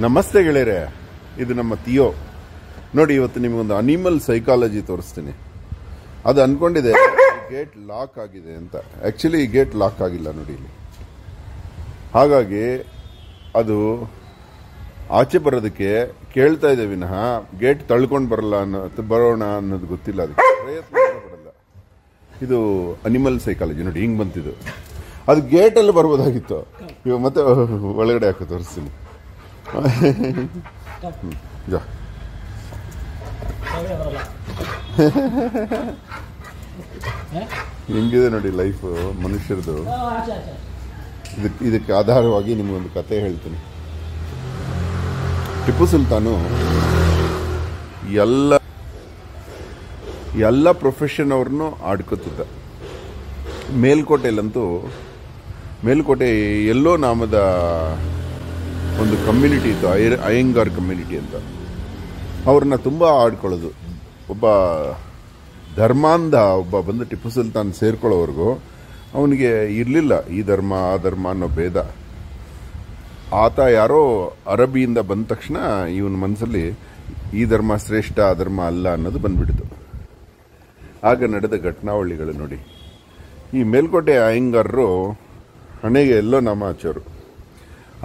ನಮಸ್ತೆ ಗೆಳೆಯರೆ, ಇದು ನಮ್ಮ ತಿಯೋ. ನೋಡಿ, ಇವತ್ತು ನಿಮಗೊಂದು ಅನಿಮಲ್ ಸೈಕಾಲಜಿ ತೋರಿಸ್ತೀನಿ. ಅದು ಅನ್ಕೊಂಡಿದೆ ಗೇಟ್ ಲಾಕ್ ಆಗಿದೆ ಅಂತ. ಆಕ್ಚುಲಿ ಈ ಗೇಟ್ ಲಾಕ್ ಆಗಿಲ್ಲ ನೋಡಿ ಇಲ್ಲಿ. ಹಾಗಾಗಿ ಅದು ಆಚೆ ಬರೋದಕ್ಕೆ ಕೇಳ್ತಾ ಇದೆ ವಿನಃ ಗೇಟ್ ತಳ್ಕೊಂಡು ಬರೋಣ ಅನ್ನೋದು ಗೊತ್ತಿಲ್ಲ. ಅದಕ್ಕೆ ಪ್ರಯತ್ನ ಪಡಲ್ಲ. ಇದು ಅನಿಮಲ್ ಸೈಕಾಲಜಿ. ನೋಡಿ, ಹಿಂಗ್ ಬಂತಿದ್ದು. ಅದು ಗೇಟಲ್ಲಿ ಬರ್ಬೋದಾಗಿತ್ತು. ಇವಾಗ ಮತ್ತೆ ಒಳಗಡೆ ಹಾಕಿ ತೋರಿಸ್ತೀನಿ. ಹೆಂಗಿದೆ ನೋಡಿ ಲೈಫ್ ಮನುಷ್ಯರದು. ಇದಕ್ಕೆ ಆಧಾರವಾಗಿ ನಿಮಗೊಂದು ಕತೆ ಹೇಳ್ತೀನಿ. ಟಿಪ್ಪು ಸುಲ್ತಾನು ಎಲ್ಲ ಪ್ರೊಫೆಷನ್ ಅವ್ರನ್ನು ಆಡ್ಕೋತಿದ್ದ. ಮೇಲ್ಕೋಟೆ ಎಲ್ಲೋ ನಾಮದ ಒಂದು ಕಮ್ಯುನಿಟಿ ಇತ್ತು, ಅಯ್ಯಂಗಾರ್ ಕಮ್ಯುನಿಟಿ ಅಂತ. ಅವ್ರನ್ನ ತುಂಬ ಆಡ್ಕೊಳ್ಳೋದು. ಒಬ್ಬ ಧರ್ಮಾಂಧ ಬಂದು ಟಿಪ್ಪು ಸುಲ್ತಾನ್ ಸೇರ್ಕೊಳ್ಳೋವರೆಗೂ ಅವನಿಗೆ ಇರಲಿಲ್ಲ ಈ ಧರ್ಮ ಆ ಧರ್ಮ ಅನ್ನೋ ಭೇದ. ಆತ ಯಾರೋ ಅರಬಿಯಿಂದ ಬಂದ ತಕ್ಷಣ ಇವನ ಮನಸ್ಸಲ್ಲಿ ಈ ಧರ್ಮ ಶ್ರೇಷ್ಠ ಆ ಧರ್ಮ ಅಲ್ಲ ಅನ್ನೋದು ಬಂದ್ಬಿಡ್ತು. ಆಗ ನಡೆದ ಘಟನಾವಳಿಗಳು ನೋಡಿ. ಈ ಮೇಲ್ಕೋಟೆ ಅಯ್ಯಂಗಾರರು ಹಣೆಗೆ ಎಲ್ಲೋ ನಾಮ ಹಚ್ಚೋರು.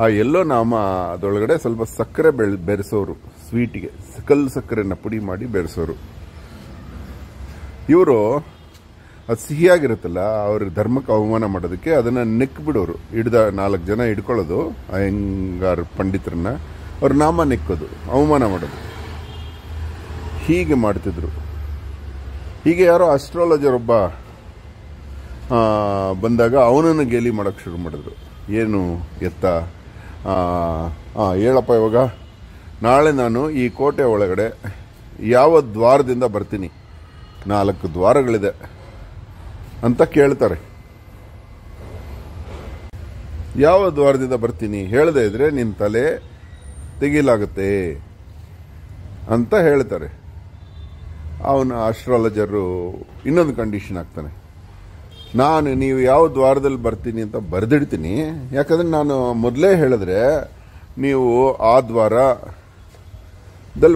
ಆ ಎಲ್ಲೋ ನಾಮ ಅದರೊಳಗಡೆ ಸ್ವಲ್ಪ ಸಕ್ಕರೆ ಬೆರೆಸೋರು. ಸ್ವೀಟಿಗೆ ಕಲ್ಲು ಸಕ್ಕರೆನ ಪುಡಿ ಮಾಡಿ ಬೆರೆಸೋರು. ಇವರು ಅದು ಸಿಹಿಯಾಗಿರುತ್ತಲ್ಲ, ಅವ್ರ ಧರ್ಮಕ್ಕೆ ಅವಮಾನ ಮಾಡೋದಕ್ಕೆ ಅದನ್ನ ನೆಕ್ ಬಿಡೋರು. 4 ಜನ ಹಿಡ್ಕೊಳ್ಳೋದು ಅಯ್ಯಂಗಾರ್ ಪಂಡಿತರನ್ನ, ಅವ್ರ ನಾಮ ನೆಕ್ಕೋದು, ಅವಮಾನ ಮಾಡೋದು. ಹೀಗೆ ಮಾಡ್ತಿದ್ರು. ಹೀಗೆ ಯಾರೋ ಅಸ್ಟ್ರಾಲಜರ್ ಒಬ್ಬ ಬಂದಾಗ ಅವನನ್ನು ಗೇಲಿ ಮಾಡೋಕ್ಕೆ ಶುರು ಮಾಡಿದ್ರು. ಏನು ಎತ್ತ, ಹೇಳಪ್ಪ ಇವಾಗ ನಾಳೆ ನಾನು ಈ ಕೋಟೆ ಒಳಗಡೆ ಯಾವ ದ್ವಾರದಿಂದ ಬರ್ತೀನಿ, 4 ದ್ವಾರಗಳಿದೆ ಅಂತ ಕೇಳ್ತಾರೆ. ಯಾವ ದ್ವಾರದಿಂದ ಬರ್ತೀನಿ ಹೇಳದೇ ಇದ್ರೆ ನಿನ್ನ ತಲೆ ತೆಗಿಲಾಗುತ್ತೆ ಅಂತ ಹೇಳ್ತಾರೆ. ಅವನ ಆಸ್ಟ್ರಾಲಜರು ಇನ್ನೊಂದು ಕಂಡೀಷನ್ ಹಾಕ್ತಾನೆ. ನೀವು ಯಾವ ದ್ವಾರದಲ್ಲಿ ಬರ್ತೀನಿ ಅಂತ ಬರೆದಿಡ್ತೀನಿ. ಯಾಕಂದ್ರೆ ನಾನು ಮೊದಲೇ ಹೇಳಿದ್ರೆ ನೀವು ಆ ದ್ವಾರದಲ್ಲಿ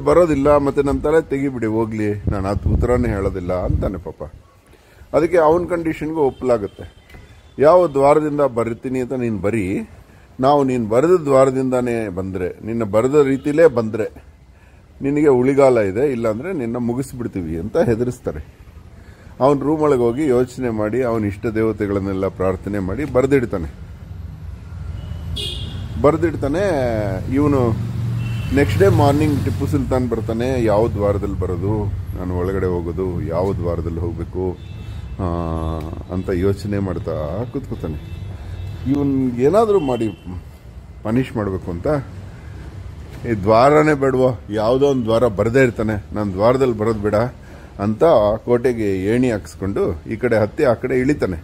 ಬರೋದಿಲ್ಲ, ಮತ್ತೆ ನನ್ನ ತಲೆ ತೆಗಿಬಿಡಿ ಹೋಗ್ಲಿ, ನಾನು ಅದು ಉತ್ತರನೇ ಹೇಳೋದಿಲ್ಲ ಅಂತಾನೆ ಪಾಪ. ಅದಕ್ಕೆ ಅವನ ಕಂಡೀಷನ್ಗೂ ಒಪ್ಪಲಾಗುತ್ತೆ. ಯಾವ ದ್ವಾರದಿಂದ ಬರ್ತೀನಿ ಅಂತ ನೀನು ಬರೀ, ನೀನು ಬರೆದ ದ್ವಾರದಿಂದಾನೇ ಬಂದರೆ, ನಿನ್ನ ಬರೆದ ರೀತಿಲೇ ಬಂದರೆ ನಿನಗೆ ಉಳಿಗಾಲ ಇದೆ, ಇಲ್ಲಾಂದ್ರೆ ನಿನ್ನ ಮುಗಿಸ್ಬಿಡ್ತೀವಿ ಅಂತ ಹೆದರಿಸ್ತಾರೆ. ಅವನ ರೂಮ್ ಒಳಗೆ ಹೋಗಿ ಯೋಚನೆ ಮಾಡಿ ಅವನ ಇಷ್ಟ ದೇವತೆಗಳನ್ನೆಲ್ಲ ಪ್ರಾರ್ಥನೆ ಮಾಡಿ ಬರೆದಿಡ್ತಾನೆ. ಇವನು next day morning Tipu Sultan ಬರ್ತಾನೆ. ಯಾವ ದ್ವಾರದಲ್ಲಿ ಬರೋದು, ನಾನು ಒಳಗಡೆ ಹೋಗೋದು, ಯಾವ ದ್ವಾರದಲ್ಲಿ ಹೋಗಬೇಕು ಅಂತ ಯೋಚನೆ ಮಾಡ್ತಾ ಕೂತ್ಕೋತಾನೆ. ಏನಾದರೂ ಮಾಡಿ ಪನಿಷ್ ಮಾಡಬೇಕು ಅಂತ ಈ ದ್ವಾರನೇ ಬೇಡವೋ, ಯಾವುದೋ ಒಂದು ದ್ವಾರ ಬರದೇ ಇರ್ತಾನೆ, ನಾನು ದ್ವಾರದಲ್ಲಿ ಬರೋದು ಬೇಡ ಅಂತ ಕೋಟೆಗೆ ಏಣಿ ಹಾಕಿಸ್ಕೊಂಡು ಈ ಕಡೆ ಹತ್ತಿ ಆ ಕಡೆ ಇಳಿತಾನೆ.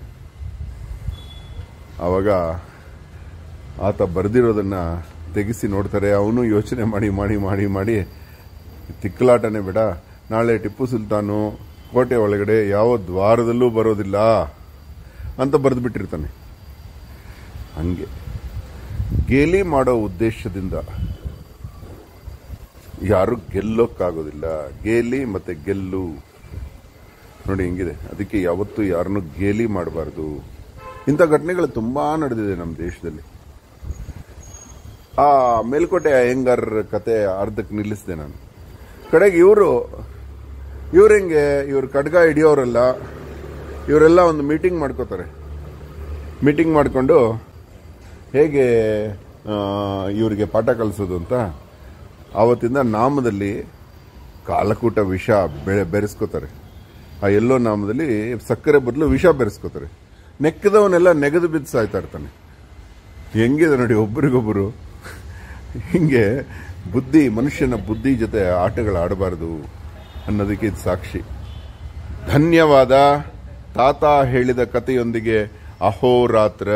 ಆವಾಗ ಆತ ಬರೆದಿರೋದನ್ನ ತೆಗಿಸಿ ನೋಡ್ತಾರೆ. ಅವನು ಯೋಚನೆ ಮಾಡಿ ಮಾಡಿ ಮಾಡಿ ಮಾಡಿ ತಿಕ್ಕಲಾಟನೇ ಬೇಡ, ನಾಳೆ ಟಿಪ್ಪು ಸುಲ್ತಾನು ಕೋಟೆ ಒಳಗಡೆ ಯಾವ ದ್ವಾರದಲ್ಲೂ ಬರೋದಿಲ್ಲ ಅಂತ ಬರೆದುಬಿಟ್ಟಿರ್ತಾನೆ. ಹಂಗೆ ಗೇಲಿ ಮಾಡೋ ಉದ್ದೇಶದಿಂದ ಯಾರು ಗೆಲ್ಲೋಕ್ಕಾಗೋದಿಲ್ಲ. ಗೇಲಿ ಮತ್ತೆ ಗೆಲ್ಲು ನೋಡಿ ಹೆಂಗಿದೆ. ಅದಕ್ಕೆ ಯಾವತ್ತೂ ಯಾರನ್ನು ಗೇಲಿ ಮಾಡಬಾರ್ದು. ಇಂಥ ಘಟನೆಗಳು ತುಂಬಾ ನಡೆದಿದೆ ನಮ್ಮ ದೇಶದಲ್ಲಿ. ಆ ಮೇಲ್ಕೋಟೆ ಅಯ್ಯಂಗಾರ್ ಕತೆ ಅರ್ಧಕ್ಕೆ ನಿಲ್ಲಿಸಿದೆ ನಾನು. ಕಡೆಗೆ ಇವರು ಖಡ್ಗ ಹಿಡಿಯೋರೆಲ್ಲ ಇವರೆಲ್ಲ ಒಂದು ಮೀಟಿಂಗ್ ಮಾಡ್ಕೋತಾರೆ. ಮೀಟಿಂಗ್ ಮಾಡಿಕೊಂಡು ಹೇಗೆ ಇವರಿಗೆ ಪಾಠ ಕಲಿಸೋದು ಅಂತ ಆವತ್ತಿಂದ ನಾಮದಲ್ಲಿ ಕಾಲಕೂಟ ವಿಷ ಬೆರೆಸ್ಕೋತಾರೆ. ಆ ಎಲ್ಲೋ ನಾಮದಲ್ಲಿ ಸಕ್ಕರೆ ಬದಲು ವಿಷ ಬೆರೆಸ್ಕೋತಾರೆ. ನೆಕ್ಕದವನ್ನೆಲ್ಲ ನೆಗೆದು ಬಿದ್ದು ಸಾಯ್ತಾ ಇರ್ತಾನೆ. ಹೆಂಗಿದೆ ನೋಡಿ ಒಬ್ಬರಿಗೊಬ್ಬರು. ಹಿಂಗೆ ಮನುಷ್ಯನ ಬುದ್ಧಿ ಜೊತೆ ಆಟಗಳು ಆಡಬಾರ್ದು ಅನ್ನೋದಕ್ಕೆ ಇದು ಸಾಕ್ಷಿ. ಧನ್ಯವಾದ. ತಾತ ಹೇಳಿದ ಕಥೆಯೊಂದಿಗೆ ಅಹೋರಾತ್ರ.